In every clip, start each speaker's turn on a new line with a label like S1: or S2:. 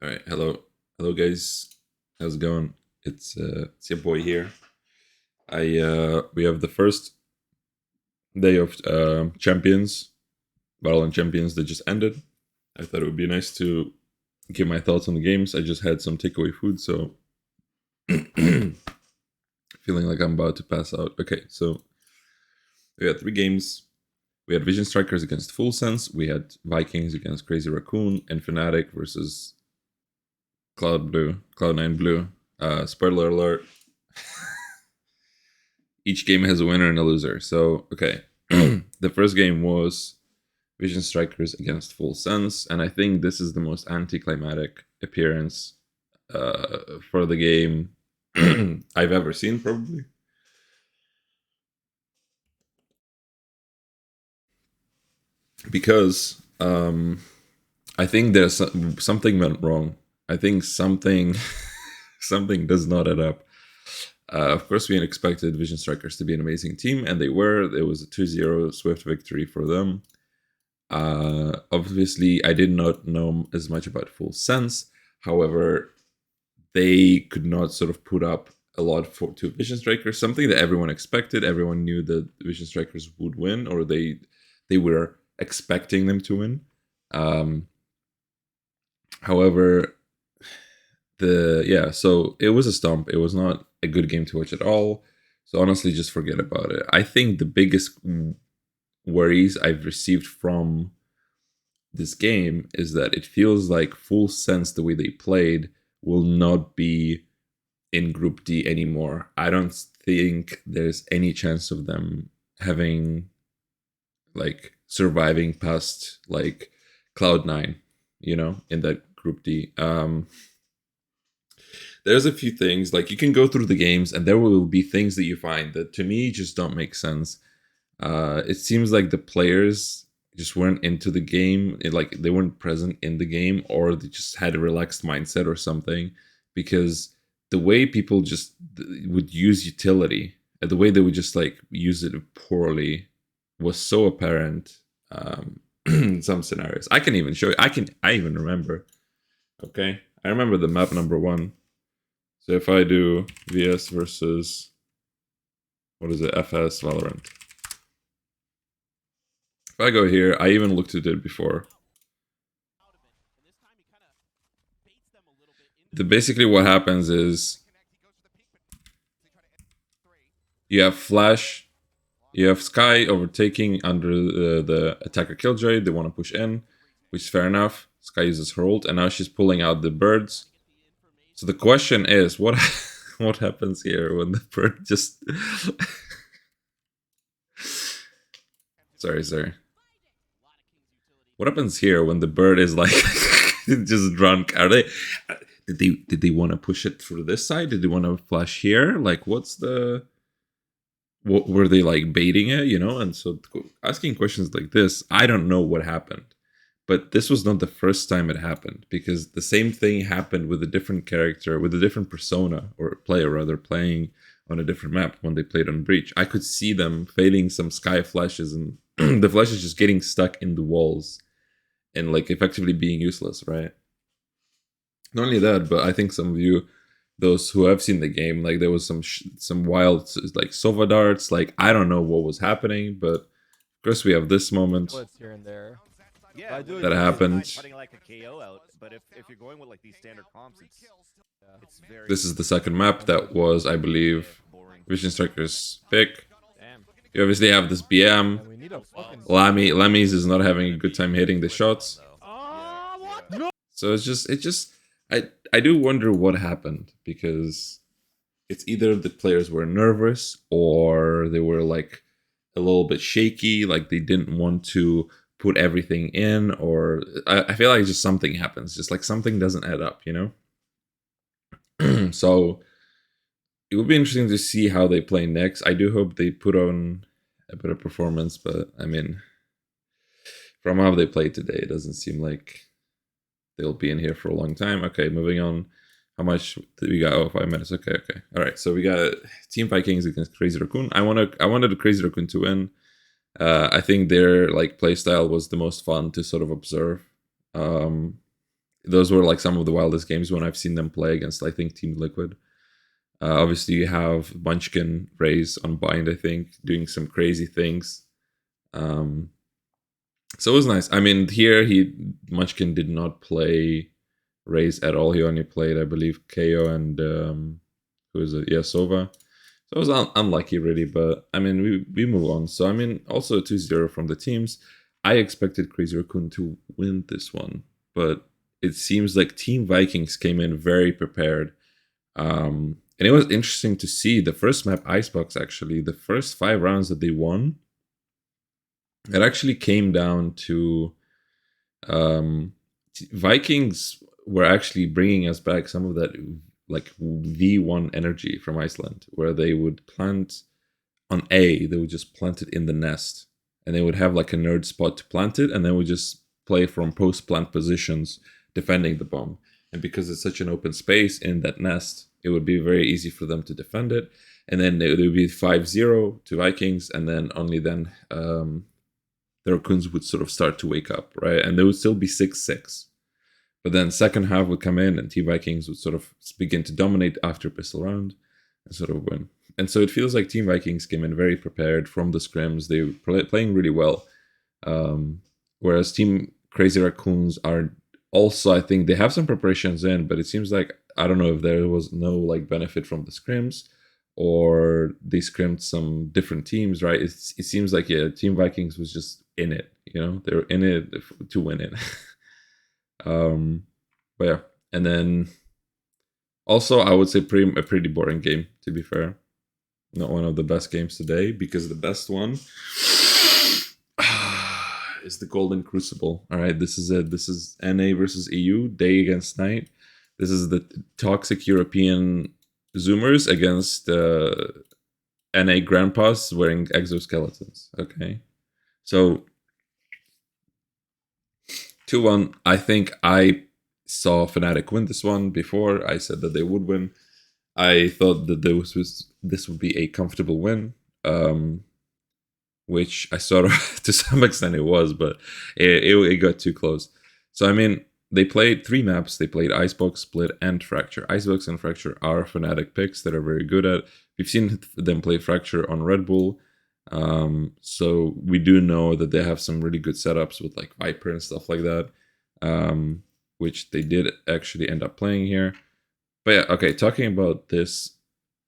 S1: All right, hello guys. How's it going? It's your boy here. I we have the first day of Champions, VALORANT Champions that just ended. I thought it would be nice to give my thoughts on the games. I just had some takeaway food, so feeling like I'm about to pass out. Okay, so we had three games. We had Vision Strikers against Full Sense. We had Vikings against Crazy Raccoon, and Fnatic versus Cloud9 Blue. Spoiler alert. Each game has a winner and a loser. So, okay. The first game was Vision Strikers against Full Sense, and I think this is the most anticlimactic appearance for the game I've ever seen, probably. Because I think there's something went wrong. I think something something does not add up. Of course, we expected Vision Strikers to be an amazing team, and they were. It was a 2-0 swift victory for them. Obviously, I did not know as much about Full Sense. However, they could not sort of put up a lot to Vision Strikers, something that everyone expected. Everyone knew that Vision Strikers would win, or they were expecting them to win. However, so it was a stomp. It was not a good game to watch at all. So honestly, just forget about it. I think the biggest worries I've received from this game is that it feels like Full Sense, the way they played, will not be in Group D anymore. I don't think there's any chance of them having like surviving past like Cloud9, in that Group D. There's a few things like you can go through the games and there will be things that you find that to me just don't make sense. It seems like the players just weren't into the game, like they weren't present in the game, or they just had a relaxed mindset or something, because the way people just would use utility, the way they would just like use it poorly, was so apparent. In some scenarios, I can even show you. I even remember. Okay, I remember the map number one. So if I do VS versus, what is it, FS Valorant. If I go here, I even looked at it before. Basically what happens is you have Flash, you have Sky overtaking under the attacker Killjoy. They want to push in, which is fair enough. Sky uses her ult, and now she's pulling out the birds. So the question is, what happens here when the bird just... sorry. What happens here when the bird is like just drunk? Did they want to push it through this side? Did they want to flash here? Like, what were they like baiting it? And so asking questions like this, I don't know what happened. But this was not the first time it happened, because the same thing happened with a different character, with a different persona, or player rather, playing on a different map when they played on Breach. I could see them fading some Sky flashes, and the flashes just getting stuck in the walls and like effectively being useless, right? Not only that, but I think some of you, those who have seen the game, like there was some wild like Sova darts. Like I don't know what was happening, but of course we have this moment
S2: Here and there.
S3: Yeah,
S1: that happened.
S3: Putting like a KO out, but if you're going with like these standard comps, it's very.
S1: This is the second map that was, I believe, Vision Strikers pick.
S3: Damn.
S1: You obviously have this BM.
S2: We need a fucking
S1: Lammy's is not having a good time hitting the shots.
S3: What? No.
S1: So I do wonder what happened, because it's either the players were nervous or they were like a little bit shaky, like they didn't want to put everything in, or I feel like just something happens, just like something doesn't add up, So it would be interesting to see how they play next. I do hope they put on a better performance, but I mean, from how they played today, it doesn't seem like they'll be in here for a long time. Okay, moving on. How much did we got? Oh, 5 minutes. Okay. All right. So we got Team Vikings against Crazy Raccoon. I wanted the Crazy Raccoon to win. I think their like playstyle was the most fun to sort of observe. Those were like some of the wildest games when I've seen them play against, I think, Team Liquid. Obviously, you have Munchkin, Raze on Bind, I think, doing some crazy things. So it was nice. I mean, here Munchkin did not play Raze at all. He only played, I believe, KO and who is it? Yeah, Sova. So it was unlucky, really. But I mean, we move on. So I mean, also 2-0 from the teams. I expected Crazy Raccoon to win this one, but it seems like Team Vikings came in very prepared. And it was interesting to see the first map, Icebox, actually, the first 5 rounds that they won, it actually came down to Vikings were actually bringing us back some of that like V1 energy from Iceland, where they would plant on A, they would just plant it in the nest, and they would have like a nerd spot to plant it, and then would just play from post-plant positions defending the bomb. And because it's such an open space in that nest, it would be very easy for them to defend it. And then it would be 5-0 to Vikings, and then only then the Raccoons would sort of start to wake up, right? And they would still be 6-6. But then second half would come in, and Team Vikings would sort of begin to dominate after pistol round and sort of win. And so it feels like Team Vikings came in very prepared from the scrims. They were playing really well. Whereas Team Crazy Raccoons are also, I think they have some preparations in, but it seems like, I don't know if there was no like benefit from the scrims, or they scrimmed some different teams, right? It seems like, yeah, Team Vikings was just in it, you know, they were in it to win it. But yeah, and then also I would say a pretty boring game, to be fair. Not one of the best games today, because the best one is the Golden Crucible. All right, this is it. This is NA versus EU, day against night. This is the toxic European Zoomers against NA grandpas wearing exoskeletons. Okay, so 2-1. I think I saw Fnatic win this one before. I said that they would win. I thought that this would be a comfortable win, which I sort of, to some extent, it was, but it got too close. So I mean, they played 3 maps. They played Icebox, Split, and Fracture. Icebox and Fracture are Fnatic picks that are very good at. We've seen them play Fracture on Red Bull. So we do know that they have some really good setups with like Viper and stuff like that, which they did actually end up playing here. But yeah, okay, talking about this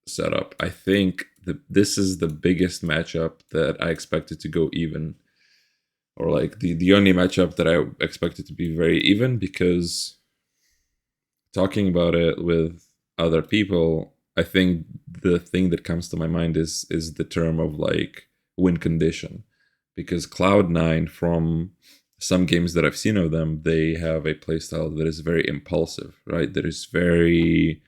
S1: setup, I think this is the biggest matchup that I expected to go even, or like the only matchup that I expected to be very even, because talking about it with other people, I think the thing that comes to my mind is the term of like win condition, because Cloud9, from some games that I've seen of them, they have a playstyle that is very impulsive, right? That is very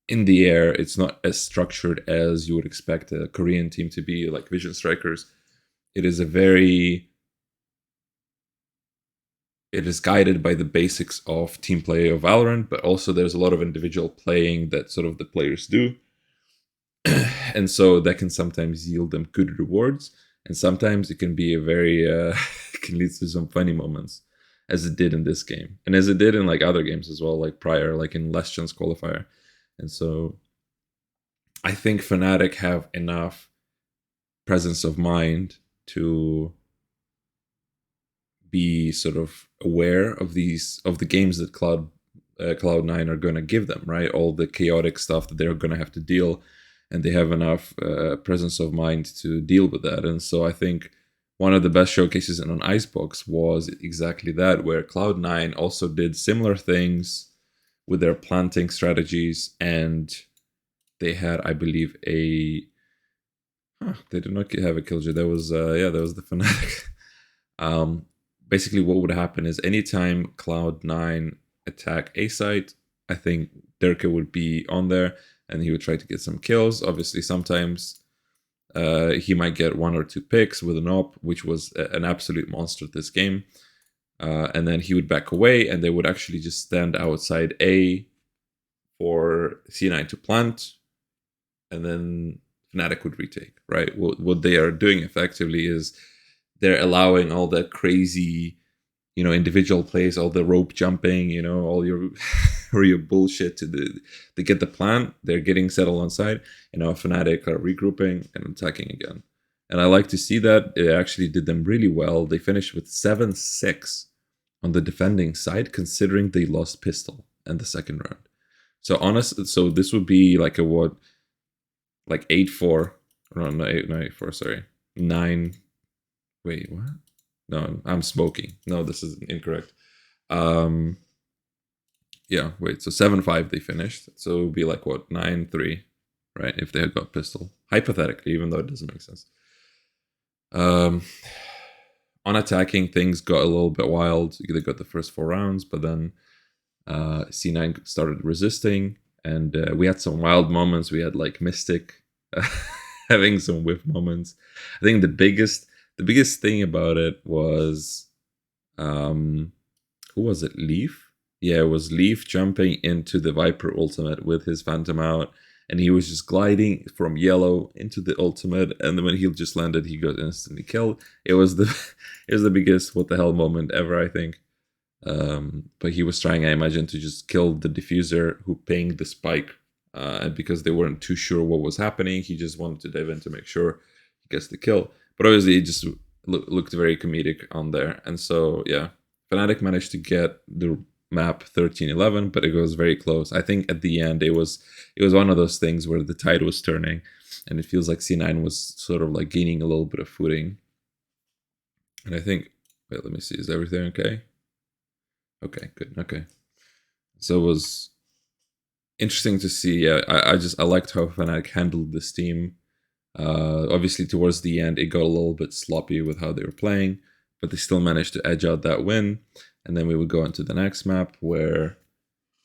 S1: in the air. It's not as structured as you would expect a Korean team to be, like Vision Strikers. It is guided by the basics of team play of Valorant, but also there's a lot of individual playing that sort of the players do. And so that can sometimes yield them good rewards, and sometimes it can be a very can lead to some funny moments, as it did in this game, and as it did in like other games as well, like prior, like in Last Chance Qualifier. And so I think Fnatic have enough presence of mind to be sort of aware of the games that Cloud9 are going to give them, right? All the chaotic stuff that they're going to have to deal, and they have enough presence of mind to deal with that. And so I think one of the best showcases on Icebox was exactly that, where Cloud9 also did similar things with their planting strategies, and they had, I believe, they did not have a killjoy. That was that was the Fnatic. Basically what would happen is anytime Cloud9 attack A site, I think Dirka would be on there and he would try to get some kills. Obviously, sometimes he might get 1 or 2 picks with an op, which was an absolute monster this game. And then he would back away, and they would actually just stand outside A for C9 to plant, and then Fnatic would retake, right? What they are doing effectively is they're allowing all that crazy individual plays, all the rope jumping, all your or your bullshit to get the plan. They're getting settled on side, Fnatic are regrouping and attacking again. And I like to see that. It actually did them really well. They finished with 7-6 on the defending side, considering they lost pistol in the second round. So this would be like a what, like 8-4. No, no, 8-4. Sorry, 9. Wait, what? No, I'm smoking. No, this is incorrect. Yeah, wait. So 7-5 they finished. So it would be like what, 9-3, right? If they had got pistol, hypothetically, even though it doesn't make sense. On attacking, things got a little bit wild. They got the first 4 rounds, but then C9 started resisting, and we had some wild moments. We had like Mystic having some whiff moments. I think the biggest thing about it was, who was it? Leaf? Yeah, it was Leaf jumping into the Viper ultimate with his Phantom out, and he was just gliding from yellow into the ultimate, and then when he just landed, he got instantly killed. It was the biggest what the hell moment ever, I think. But he was trying, I imagine, to just kill the diffuser who pinged the spike, and because they weren't too sure what was happening, he just wanted to dive in to make sure he gets the kill. But obviously, it just looked very comedic on there, and so yeah, Fnatic managed to get the map 13-11, but it was very close. I think at the end it was one of those things where the tide was turning, and it feels like C9 was sort of like gaining a little bit of footing. And I think, wait, let me see, is everything okay? Okay, good. Okay, so it was interesting to see. Yeah, I liked how Fnatic handled this team. Obviously, towards the end, it got a little bit sloppy with how they were playing, but they still managed to edge out that win. And then we would go into the next map where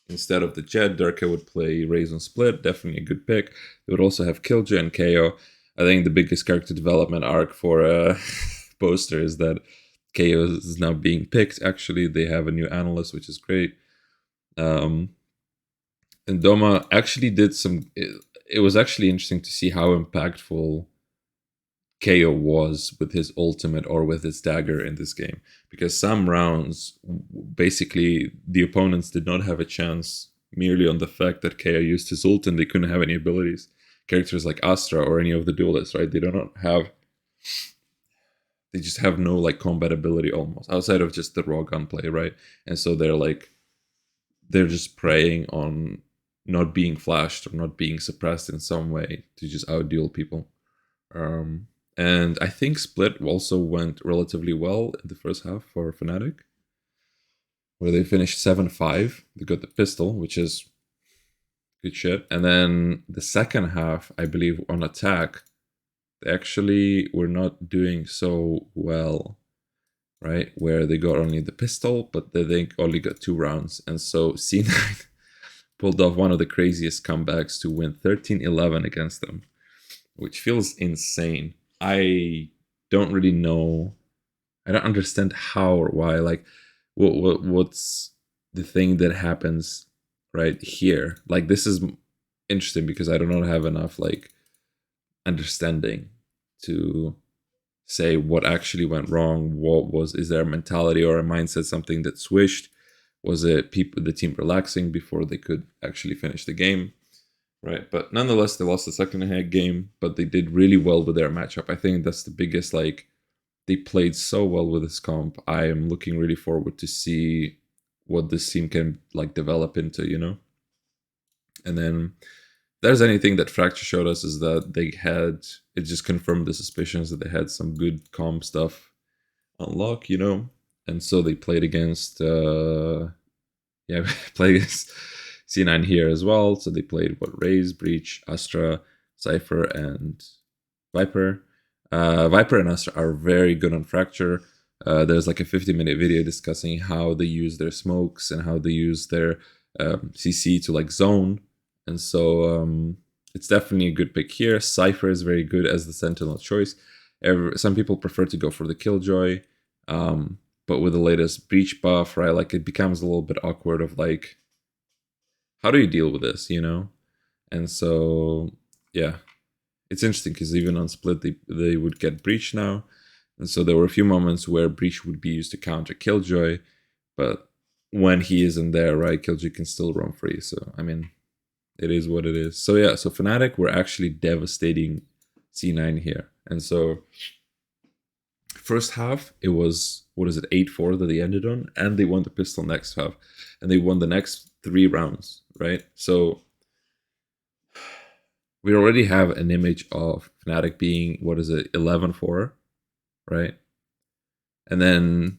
S1: instead of the Jett, Durka would play Raze on Split. Definitely a good pick. They would also have Killjoy and KO. I think the biggest character development arc for Poster is that KO is now being picked. Actually, they have a new analyst, which is great. And Doma actually did some... It was actually interesting to see how impactful KO was with his ultimate or with his dagger in this game, because some rounds basically the opponents did not have a chance merely on the fact that KO used his ult and they couldn't have any abilities. Characters like Astra or any of the duelists, right? They just have no like combat ability almost outside of just the raw gunplay, right? And so they're just preying on not being flashed or not being suppressed in some way to just outduel people. And I think Split also went relatively well in the first half for Fnatic, where they finished 7-5. They got the pistol, which is good shit. And then the second half, I believe, on attack, they actually were not doing so well, right? Where they got only the pistol, but they only got 2 rounds. And so C9 pulled off one of the craziest comebacks to win 13-11 against them, which feels insane. I don't really know. I don't understand how or why. Like, what's the thing that happens right here? Like, this is interesting because I do not have enough like understanding to say what actually went wrong. Is there a mentality or a mindset, something that switched? Was it the team relaxing before they could actually finish the game? Right, but nonetheless, they lost the second game, but they did really well with their matchup. I think that's the biggest, like, they played so well with this comp. I am looking really forward to see what this team can, like, develop into. And then, if there's anything that Fracture showed us is that it just confirmed the suspicions that they had some good comp stuff on lock, and so they played against, played against C9 here as well. So they played Raze, Breach, Astra, Cypher, and Viper. Viper and Astra are very good on Fracture. There's like a 50-minute video discussing how they use their smokes and how they use their CC to like zone. And so it's definitely a good pick here. Cypher is very good as the Sentinel choice. Some people prefer to go for the Killjoy. But with the latest Breach buff, right, like it becomes a little bit awkward of like, how do you deal with this, And so, yeah, it's interesting because even on Split, they would get Breach now. And so there were a few moments where Breach would be used to counter Killjoy, but when he isn't there, right, Killjoy can still roam free. So, I mean, it is what it is. So, yeah, so Fnatic were actually devastating C9 here. And so, first half, it was, 8-4 that they ended on, and they won the pistol next half. And they won the next 3 rounds, right? So, we already have an image of Fnatic being, 11-4, right? And then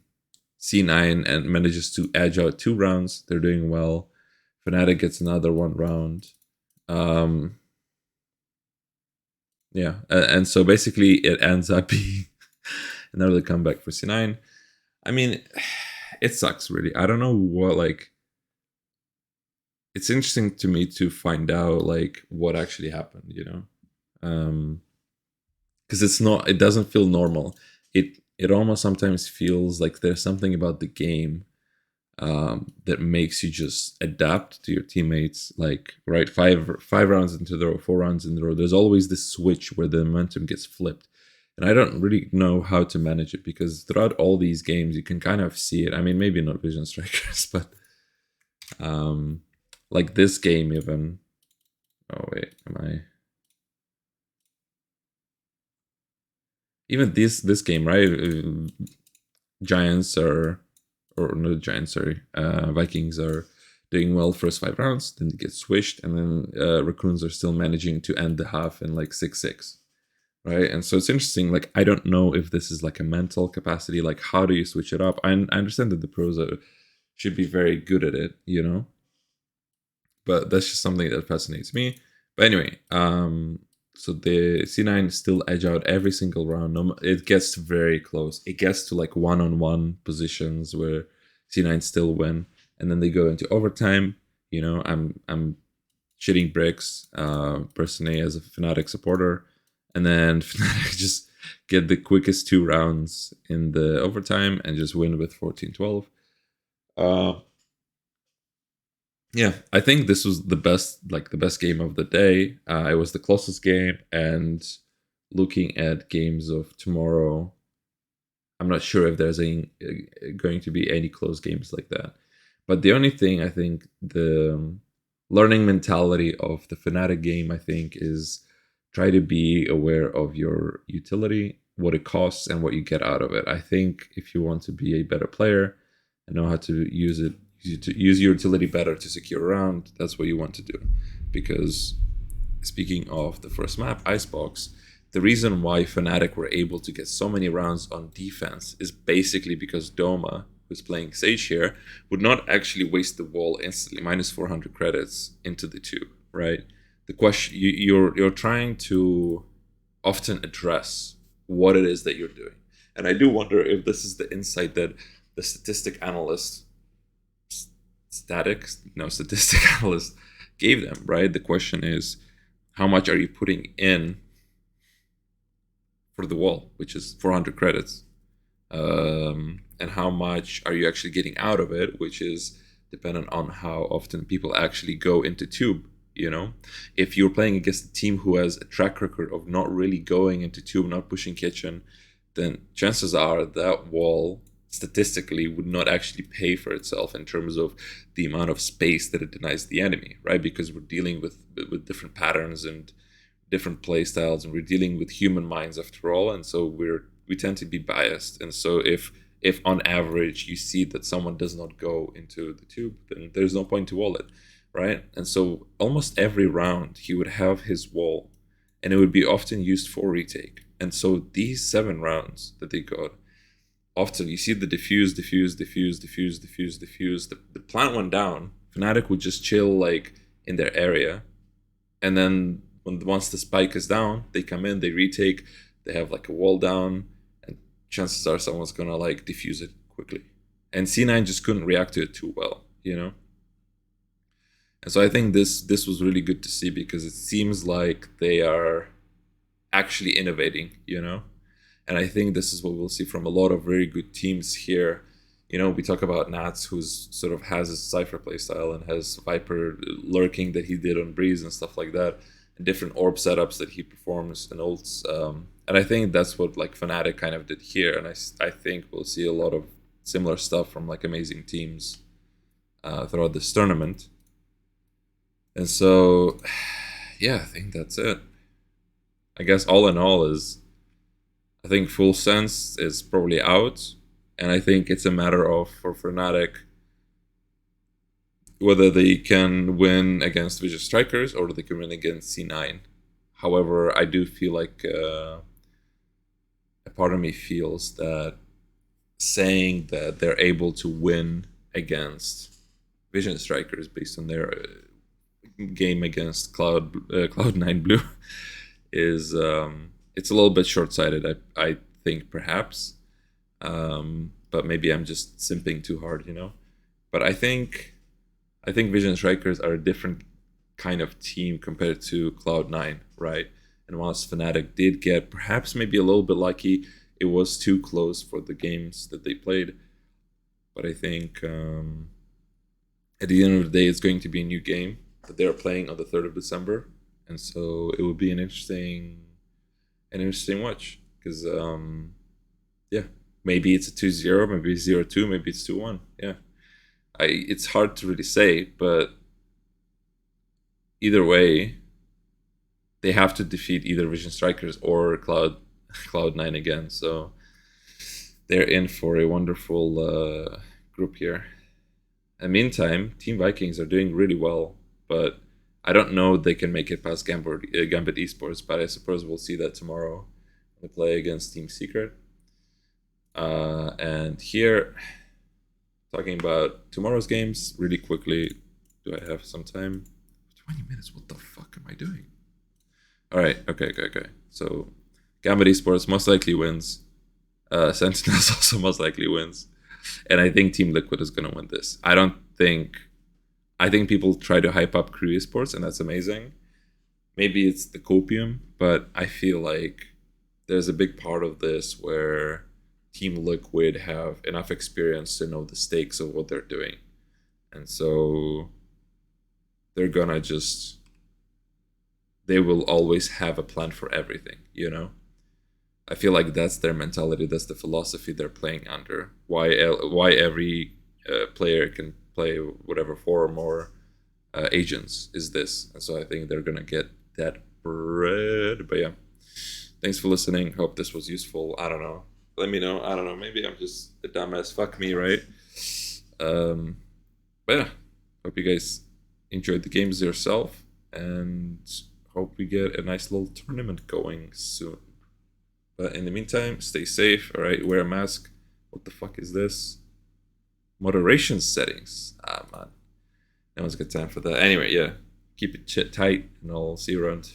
S1: C9 and manages to edge out 2 rounds. They're doing well. Fnatic gets another 1 round. Yeah, and so basically it ends up being another comeback for C9. I mean, it sucks, really. I don't know what, like, it's interesting to me to find out, like, what actually happened, you know? Because it doesn't feel normal. It almost sometimes feels like there's something about the game that makes you just adapt to your teammates. Like, right, five rounds into the row, 4 rounds in the row, there's always this switch where the momentum gets flipped. And I don't really know how to manage it, because throughout all these games, you can kind of see it. I mean, maybe not Vision Strikers, but like this game even. Oh, wait, am I? Even this game, right? Giants are, or not Giants, sorry, Vikings are doing well first 5 rounds, then they get switched, and then Raccoons are still managing to end the half in like 6-6, right? And so it's interesting. Like, I don't know if this is like a mental capacity. Like, how do you switch it up? I understand that the pros should be very good at it, you know, but that's just something that fascinates me. But anyway, so the C9 still edge out every single round. It gets very close. It gets to like 1-on-1 positions where C9 still win, and then they go into overtime. You know, I'm shitting bricks personally as a Fnatic supporter, and then Fnatic just get the quickest 2 rounds in the overtime and just win with 14-12. Yeah, I think this was the best game of the day. It was the closest game, and looking at games of tomorrow, I'm not sure if there's going to be any close games like that. But the only thing, I think, the learning mentality of the Fnatic game, I think, is try to be aware of your utility, what it costs, and what you get out of it. I think if you want to be a better player and know how to use it, use your utility better to secure a round, that's what you want to do. Because speaking of the first map, Icebox, the reason why Fnatic were able to get so many rounds on defense is basically because Doma, who's playing Sage here, would not actually waste the wall instantly, minus 400 credits into the tube, right? The question, you're trying to often address what it is that you're doing. And I do wonder if this is the insight that the statistic analyst analyst gave them, right? The question is, how much are you putting in for the wall, which is 400 credits, and how much are you actually getting out of it, which is dependent on how often people actually go into tube. You know, if you're playing against a team who has a track record of not really going into tube, not pushing kitchen, then chances are that wall statistically would not actually pay for itself in terms of the amount of space that it denies the enemy, right? Because we're dealing with different patterns and different play styles, and we're dealing with human minds after all, and so we tend to be biased. And so if on average you see that someone does not go into the tube, then there's no point to wall it, right? And so almost every round he would have his wall, and it would be often used for retake. And so these 7 rounds that they got, often you see the diffuse. The plant went down. Fnatic would just chill like in their area, and then once the spike is down, they come in, they retake, they have like a wall down, and chances are someone's gonna like defuse it quickly. And C9 just couldn't react to it too well, you know. And so I think this was really good to see, because it seems like they are actually innovating, you know. And I think this is what we'll see from a lot of very good teams here. You know, we talk about Nats, who's sort of has his Cypher playstyle and has Viper lurking that he did on Breeze and stuff like that, and different orb setups that he performs and ults And I think that's what like Fnatic kind of did here, and I think we'll see a lot of similar stuff from like amazing teams throughout this tournament. And so, yeah, I think that's it. I guess all in all is, I think Full Sense is probably out, and I think it's a matter of, for Fnatic, whether they can win against Vision Strikers or they can win against C9. However, I do feel like a part of me feels that saying that they're able to win against Vision Strikers based on their game against Cloud9 Blue is it's a little bit short-sighted. I think perhaps, but maybe I'm just simping too hard, you know. But I think Vision Strikers are a different kind of team compared to Cloud9, right? And whilst Fnatic did get perhaps maybe a little bit lucky, it was too close for the games that they played. But I think at the end of the day, it's going to be a new game that they're playing on the 3rd of December. And so it will be an interesting watch. Because, yeah, maybe it's a 2-0, maybe it's 0-2, maybe it's 2-1. Yeah. It's hard to really say, but either way, they have to defeat either Vision Strikers or Cloud9 again. So they're in for a wonderful group here. In the meantime, Team Vikings are doing really well, but I don't know if they can make it past Gambit Esports, but I suppose we'll see that tomorrow when they play against Team Secret. And here, talking about tomorrow's games really quickly. Do I have some time? 20 minutes, what the fuck am I doing? All right, okay. So Gambit Esports most likely wins. Sentinels also most likely wins. And I think Team Liquid is going to win this. I think people try to hype up Crew Esports, and that's amazing. Maybe it's the copium, but I feel like there's a big part of this where Team Liquid have enough experience to know the stakes of what they're doing. And so they're gonna they will always have a plan for everything, you know? I feel like that's their mentality, that's the philosophy they're playing under. Why every player can play whatever 4 or more agents is this. And so I think they're gonna get that bread. But yeah, thanks for listening. Hope this was useful. I don't know. Let me know. I don't know. Maybe I'm just a dumbass. Fuck me, right? But yeah, hope you guys enjoyed the games yourself, and hope we get a nice little tournament going soon. But in the meantime, stay safe. All right, wear a mask. What the fuck is this? Moderation settings. Ah, man. That was a good time for that. Anyway, yeah, keep it tight, and I'll see you around.